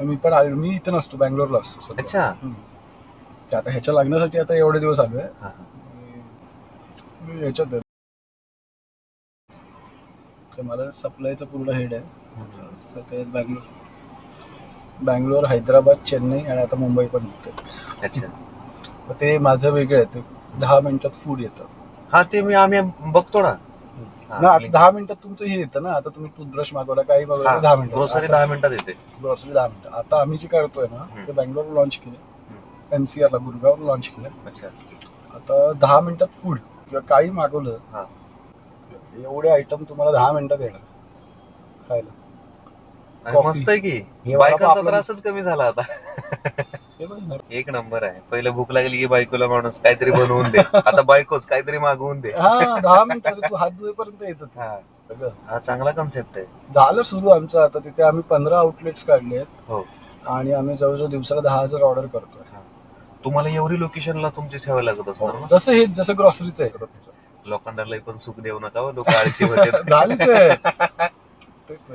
मी इथे नसतो, बँगलोरला असतो सध्या. अच्छा. ते आता ह्याच्या लग्नासाठी आता एवढे दिवस आलोय. हा. मी ह्याच्यात आहे. तर मला सप्लायचं पूर्ण हेड आहे. ते बँगलोर, हैदराबाद, चेन्नई आणि आता मुंबई पण येते. अच्छा. तर ते माझं वेगळं आहे. ते 10 मिनिटात फूड येतं. हा, ते आम्ही बघतो ना. ना आता 10 मिनिटात तुमचं हे येतं ना. आता तुम्ही टूथब्रश मागवला, काही मागवलं, 10 मिनिटात. ग्रोसरी 10 मिनिटात येते. ग्रोसरी 10 मिनिटं. आता आम्ही जे करतोय ना, ते बँगलोर लॉन्च केलं, NCR ला, गुरगाव लॉन्च केलं. अच्छा. आता 10 मिनिटात फूड किंवा काही मागवलं, हा. एवढे आयटम तुम्हाला 10 मिनिटात येणार खायला. अरे Coffee. मस्त आहे की. हे बायकांचा आपलं- त्रासच कमी झाला आता. हे बघ ना. एक नंबर आहे. पहिलं भूक लागली की बायकोला माणूस काहीतरी बनवून दे. आता बायकोच काहीतरी मागवून दे. हा, 10 मिनिटात तू हात धुईपर्यंत येतं ते. हा. सगळं हा चांगला कन्सेप्ट आहे. झालं सुरू आमचं. आता तिथे आम्ही 15 आउटलेट्स काढले आहेत. हो. आणि आम्ही जवळजवळ दिवसाला 10,000 ऑर्डर करतोय. तुम्हाला एवढी लोकेशनला तुमची ठेवावी लागत असणार ना. जसं ग्रॉसरीचं आहे. लोकांना लय पण सुख देऊ नका, लोक आळशी होते. झालीच आहे. तेच आहे.